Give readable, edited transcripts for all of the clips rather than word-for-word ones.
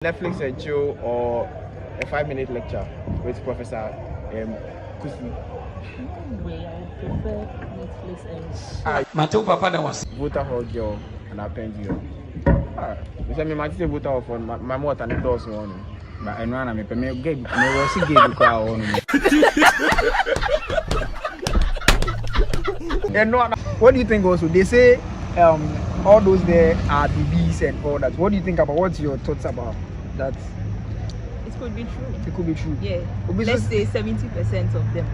Netflix and chill or a 5-minute lecture with Professor Kusi? Way I prefer Netflix and chill. Mateo Papa that was Voter Hall girl and I pen you. You say me might say voter Hall for my mother and the doors one. But I know I'm a me get me was see get the crowd on. And no, What do you think also? They say all those there are BBs and all that. What do you think about? What's your thoughts about that? It could be true. It could be true. Yeah. Obviously, Let's say 70% of them.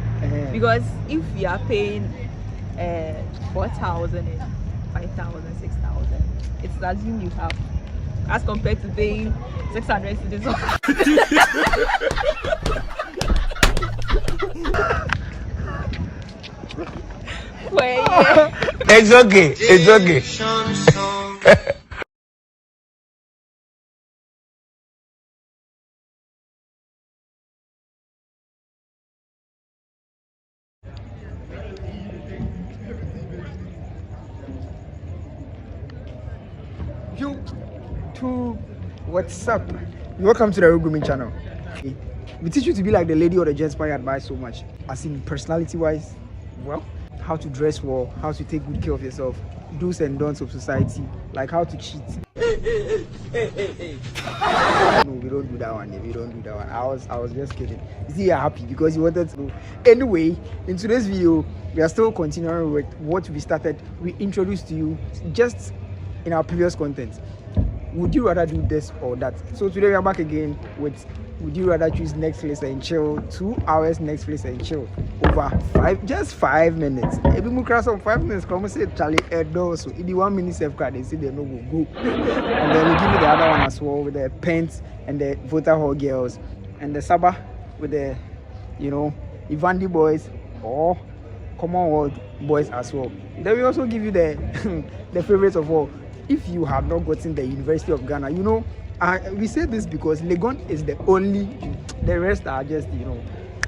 Because if you are paying 4,000 and 5,000, 6,000, it's assumed you have, as compared to paying 600 citizens. Well, yeah. It's okay. It's okay. YouTube, what's up? Welcome to the RealGrooming channel. We teach you to be like the lady or the gents I admire so much. As in personality wise, well, how to dress well, how to take good care of yourself, do's and don'ts of society, like how to cheat. No, we don't do that one. We don't do that one. I was just kidding. You see, you're happy because you wanted to know. Anyway, in today's video, we are still continuing with what we started. We introduced to you just in our previous content. Would you rather do this or that? So today we are back again with would you rather choose Netflix and chill 2 hours Netflix and chill over 5 minutes. If you cross on 5 minutes, come say Charlie Edo. So in the 1 minute self card, they say they no go. And then we give you the other one as well with the pens and the voter hall girls and the Sabah with the Evandi boys or Commonwealth boys as well. Then we also give you the the favorites of all. If you have not gotten the University of Ghana, we say this because Legon is the only, the rest are just,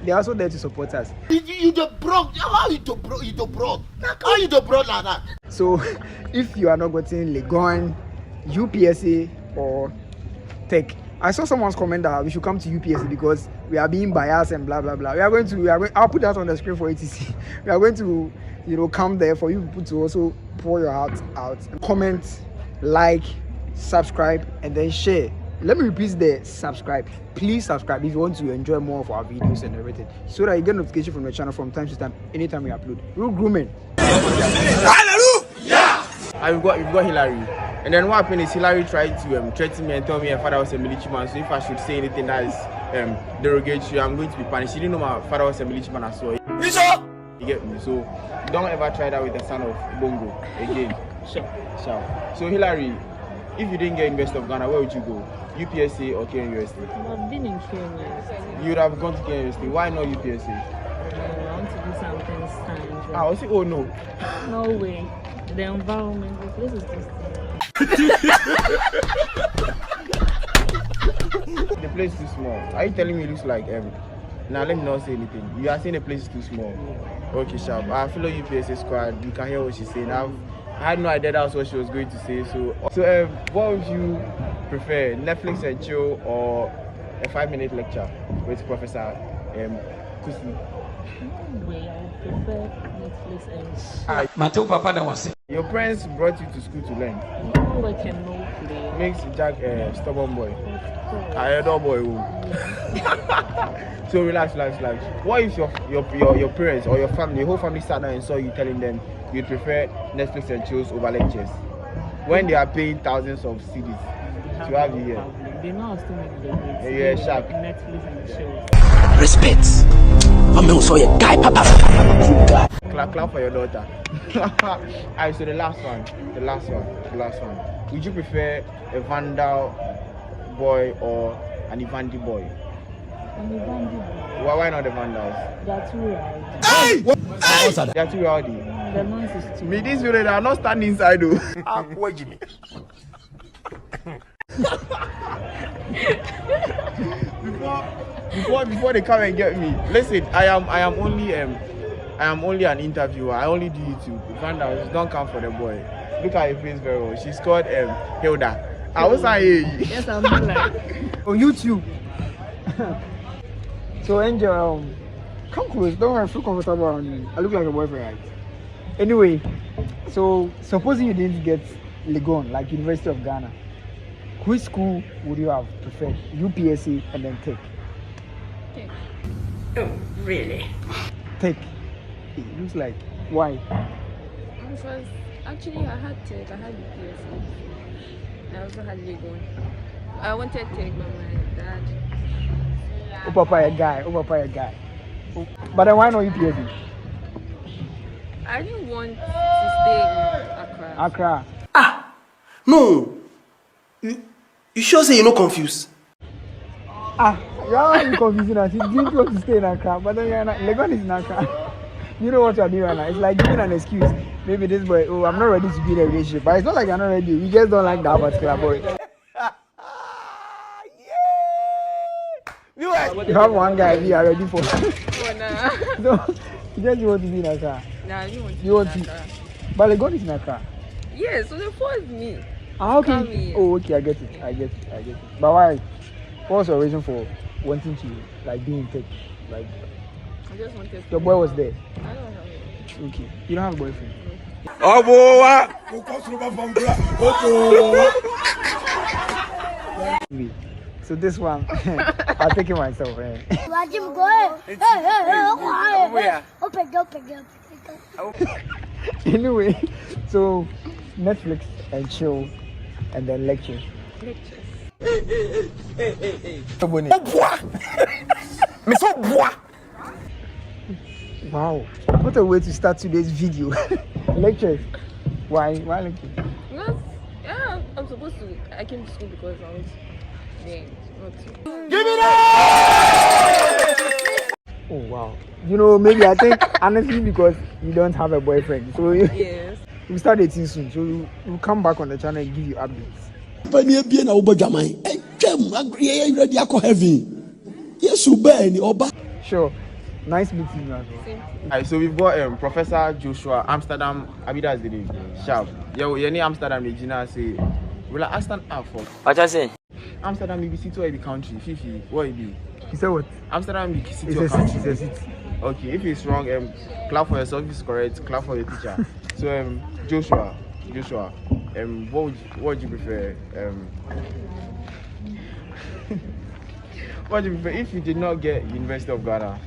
they're also there to support us. You the broke. How you the broke? You the broke. How you the broke like that? So if you are not getting Legon, UPSC or Tech, I saw someone's comment that we should come to UPSC because we are being biased and blah blah blah. I'll put that on the screen for ATC. We are going to, come there for you people to also pour your heart out, comment, like, subscribe, and then share. Let me repeat the subscribe. Please subscribe if you want to enjoy more of our videos and everything, so that you get notification from the channel from time to time, anytime we upload. RealGrooming. Hallelujah! We've got Hillary. And then what happened is Hillary tried to threaten me and tell me her father was a military man. So if I should say anything that is derogatory, I'm going to be punished. She didn't know my father was a military man as well. You get me? So don't ever try that with the son of Bongo again. Sure. So Hillary, if you didn't get University of Ghana, where would you go? UPSC or KNUST? I've been in KNUST. You would have gone to KNUST. Why not UPSC? I want to do something strange. I was saying, oh no. No way. The environment, the place is just The place is too small. Are you telling me it looks like now let me not say anything. You are saying the place is too small. Okay, sharp. I follow UPSC squad. You can hear what she's saying. I had no idea that's what she was going to say. So what would you prefer, Netflix and chill or a 5-minute lecture with Professor Kusi? way I prefer Netflix and chill. Mateo Papa that was Your parents brought you to school to learn. No work and no play. Makes Jack a stubborn boy. Of course. A dog boy. So relax. What if your parents or your family, your whole family sat down and saw you telling them you prefer Netflix and chills over lectures when they are paying thousands of CDs to have you here? They know how to make the grades. Yeah, sharp. Netflix and chill. respect. I'm also a guy, papa. Clap for your daughter. Alright, so the last one. Would you prefer a Vandal boy or an Evandi boy? And Evandi, Why not the Vandals? they are too rowdy. Hey! They are too rowdy. The noise is too Me, this video, they are not standing inside though. Before they come and get me, listen. I am only an interviewer. I only do YouTube. Vandals, don't come for the boy. Look at her face very well. She's called Hilda. I was saying. Yes, I'm like. On YouTube. So Angel, come close. Don't worry, feel comfortable around me. I look like a boyfriend, right? Anyway, so supposing you didn't get Legon, like University of Ghana, which school would you have preferred? UPSC and then Tech. Okay. Oh, really? Tech. It looks like. Why? Because actually I had Tech, I had UPSC. I also had Legon. I wanted Tech, but my dad. Oh, Papa, a guy. Oh, Papa, a guy. Oh, but then why not UPSC? I didn't want to stay in Accra. Accra. Ah, no. You sure say you're not confused? Ah, you're confusing us. You didn't want to stay in Accra, but then you're not. Legon is in Accra. You know what you're doing right now? It's like giving an excuse. Maybe this boy, oh, I'm not ready to be in a relationship. But it's not like you're not ready. You just don't like that particular boy. You have one guy you are ready for. Oh, nah. So, you just want to be in Accra. Nah, I didn't want to You want be in to. Accra. But Legon is in Accra. Yeah, so they forced me. Ah, okay. Me. Oh, okay, I get it. But why? What was your reason for wanting to like be in Tech? Like I just wanted to. your boy was there. I don't have it. Okay. You don't have a boyfriend. So this one, I'll take it myself. Eh? Anyway, so Netflix and chill, and then lectures. Lectures. Wow, what a way to start today's video. Lectures. Why lectures? Because, yeah, I'm supposed to. I came to school because I was there. Not to. Oh wow. You know, maybe I think honestly because you don't have a boyfriend, so Yes. you start dating soon, so we'll come back on the channel and give you updates. Sure. Nice meeting you as well. Alright, so we've got Professor Joshua Amsterdam. Abida's the name. Sharp. Yeah, your name Amsterdam. Regina say, "Will I stand up for What I say? Amsterdam? You be city or the country? Fifi, what it be? You said what? Amsterdam be city It's or a country? city. It's a city. Okay, if it's wrong, clap for yourself. If it's correct, clap for your teacher. So Joshua, what would you prefer? What would you prefer if you did not get University of Ghana?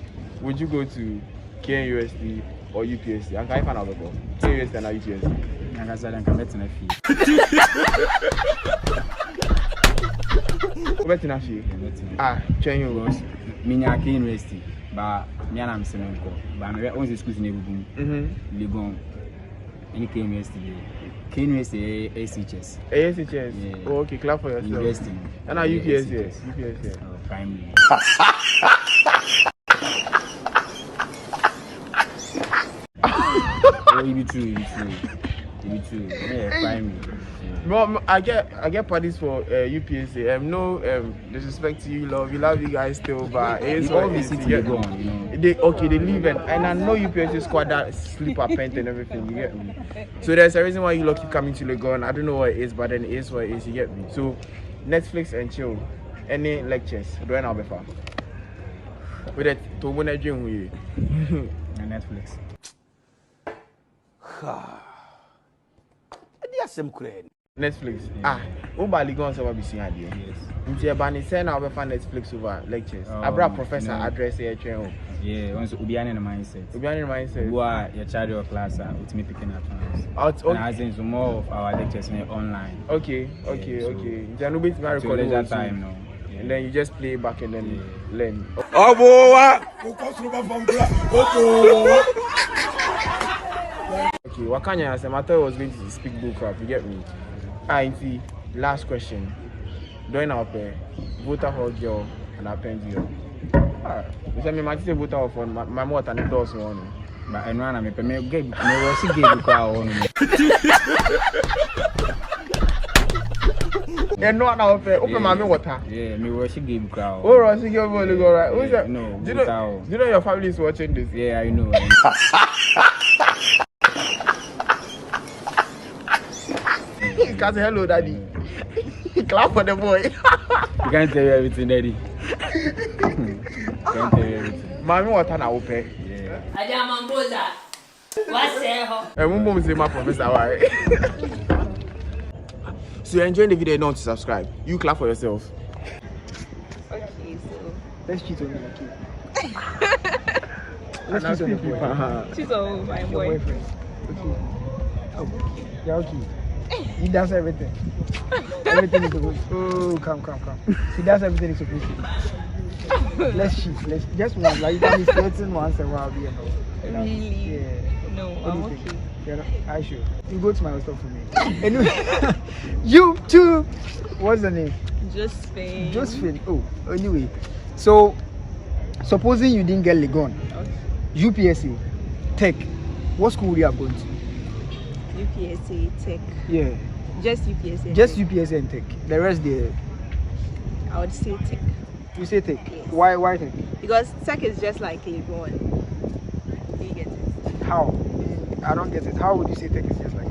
Would you go to KNUST or UPSC? And can I find out before? KNUST and UPSC. I said I can bet in a fee. Bet in a fee. Train you. Because Minya University, but me and I'm saying, but I'm only the schools in Evandi. Legon, any KNUST. KNUST ACHS. ACHS. Yeah. Oh, okay, clap for yourself. University. And now UPSC. UPSC. Primary. Oh, it be true. Yeah, primary. Well, I get parties for UPSC. No disrespect to you, love. We love you guys still, but it's all all the city they go on, you know. They leave and I know UPSC squad that sleep at Pent and everything. You get me? So there's a reason why you keep coming to Legon. I don't know what it is, but then it is what it is. You get me? So Netflix and chill. Any lectures? Do I know before? With that, to when I dream with you. Netflix. Netflix. Uba Legon so be seeing idea. Yes. Nti bani say na obefa Netflix over lectures. Abra professor address here train. Yeah, once Ubiani in the mindset. Ubiani mindset. Who are your child or class with me picking up Out and as in more of our lectures online. Okay. So Nti anu bit my to record leisure time now. and then you just play back and then learn. Okay, what can you say? I thought I was going to speak bull crap, you get me? Nti last question. Doing our pair, voter hall girl and a pen girl. You say me might say voter hall phone, my mother and the doors one. But I know I'm a me get me was game crowd. And not now open my water. Yeah, me was game crowd. Oh, I see you're going to go right. Who's that? No, do you know your family is watching this? Yeah, I know. Because hello, daddy. Clap for the boy. You can't tell you everything, Daddy. Can't tell you everything. Mommy, what an open? Yeah. Adamamboza. What's that? Mum say my professor. Why? So you're enjoying the video, don't subscribe. You clap for yourself. Okay, so Let's cheat on you, okay? Let's cheat on the boy. she's on my Your boy. boyfriend. Okay. Oh, yeah, okay. He does everything. Everything is supposed. Oh, come. He does everything he's supposed to. Let's cheat. Let's just one. Like you can be flirting once in a while, be enough. Really? Yeah. No, What do I'm you okay. think? You're not, I should. You go to my hostel for me. Anyway, you too. What's the name? Josephine. Josephine. Oh, anyway. So, supposing you didn't get Legon, Okay. UPSC, Tech, what school would you have gone to? UPSC Tech. Yeah, Just UPSC. just Tech. UPSC and Tech. The rest there. I would say Tech. You say Tech. Yes. Why Tech? Because Tech is just like Legon. Do you get it? How? I don't get it. How would you say Tech is just like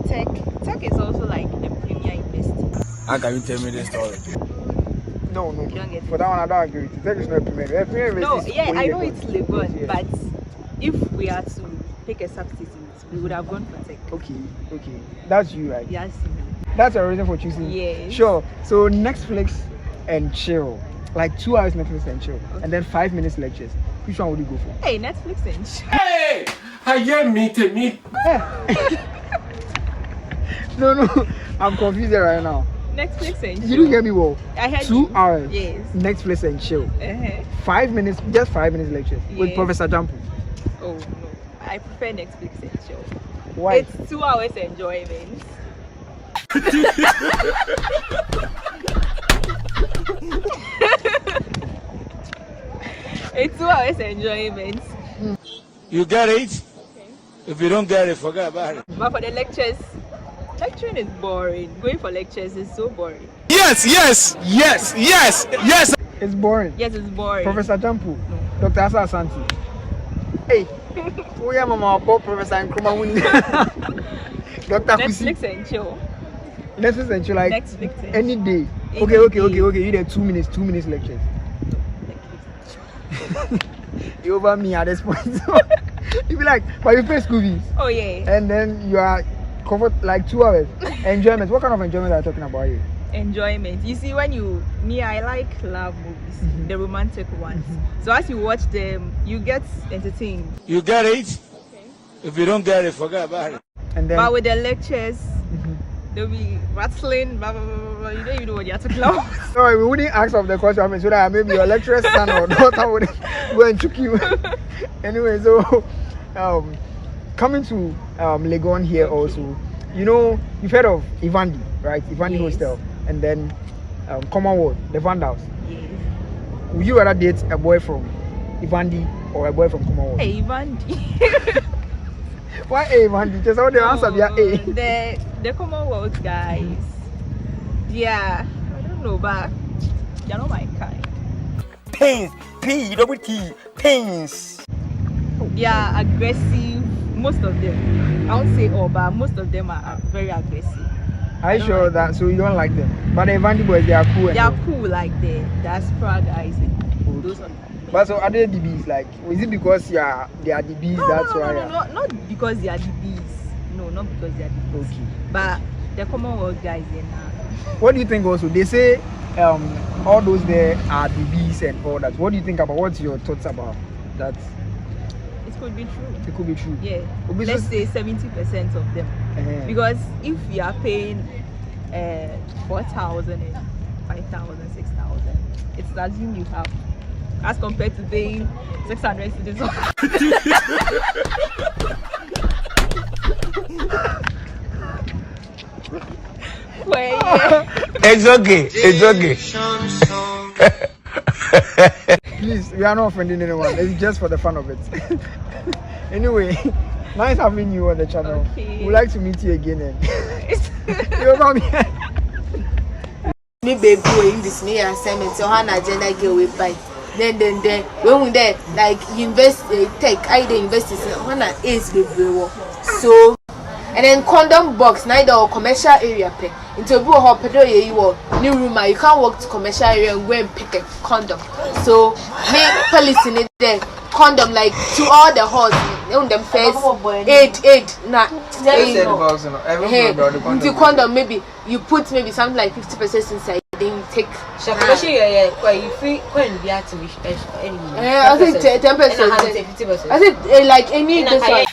that? Tech is also like a premier university. How can you tell me this story? No. You don't get For it. that one, I don't agree with you. Tech is not a premier. Premier No, university is yeah, I know Legon. it's Legon, Yes. but if we are to pick a substitute, we would have gone for Tech. Okay. That's you, right? Yes. That's a reason for choosing. Yes. Sure. So Netflix and chill, like 2 hours Netflix and chill, and then 5 minutes lectures. Which one would you go for? Hey, Netflix and chill. Hey, I hear me to me. No, I'm confused there right now. Netflix and chill. You didn't hear me well. I had 2 hours. Yes. Netflix and chill. 5 5 minutes, just 5 minutes lectures with Yes. Professor Jampu. Oh no, I prefer Netflix and chill. Why? It's 2 hours enjoyment. It's 2 hours enjoyment. You get it? If you don't get it, forget about it. But for the lectures, lecturing is boring. Going for lectures is so boring. Yes. It's boring. Yes, it's boring. Professor Jampu, Dr. Asa Asante. Hey, we are Mama Bob, Professor Nkrumah Wuni. Dr. Kusi. Netflix and chill. Netflix and chill, like Netflix and any day. Any Okay. day. You did 2 minutes lectures. You over me at this point. You be like, but you pay school fees, Oh yeah, and then you are covered like 2 hours. Enjoyment. What kind of enjoyment are you talking about here? enjoyment. You see, I like love movies, Mhm. the romantic ones. So as you watch them, you get entertained. You get it? If you don't get it, forget about it. And then But with the lectures, Mhm. they'll be rattling, blah, blah, blah, blah, blah. You don't even know what you're talking about. sorry, we wouldn't ask of the question so that maybe your lecturer's son or daughter would go and choke you. Anyway, so coming to Legon here also, you know, you've heard of Evandi, right? Evandi Yes. Hostel, and then Commonwealth, the Vandals. Yes. Would you rather date a boy from Evandi or a boy from Commonwealth? Hey, Evandi. Why A Evandi? Just how the answer be A. The Commonwealth guys. Yeah, I don't know, but they're not my kind. Pains. P-double-T. Pains. They are aggressive. Most of them. I won't say all, but most of them are very aggressive. Are you don't sure like that? So you don't like them? But the Evandi boys, they are cool. They are cool, like the Aspra guys. And those are. But so are they DBs? Like, is it because they are DBs? That's why. No, not because they are the bees. No, not because they are the bees. Okay. But the Commonwealth guys, they're not. What do you think also? They say all those there are DBs and all that. What do you think about? What's your thoughts about that? It could be true. It could be true. Yeah. Obviously- Let's say 70% of them. Because if you are paying 4,000 and 5,000, 6,000, it's assumed you have, as compared to paying 600 students. Well, yeah. It's okay. Please, we are not offending anyone. It's just for the fun of it. Anyway, nice having you on the channel. Okay. We'd like to meet you again. And you're from here. Me baby we in this me assignment so how na agenda get we buy then when we there like invest tech I dey invest in when is the so and then condom box neither or commercial area pay Into a hop you new room, you can't walk to commercial area and go and pick a condom. So make police in it there. Condom like to all the halls on them face 8 nah the condom maybe you put maybe something like 50% inside, then you take where you free when be at me I think 10%. I think like any this one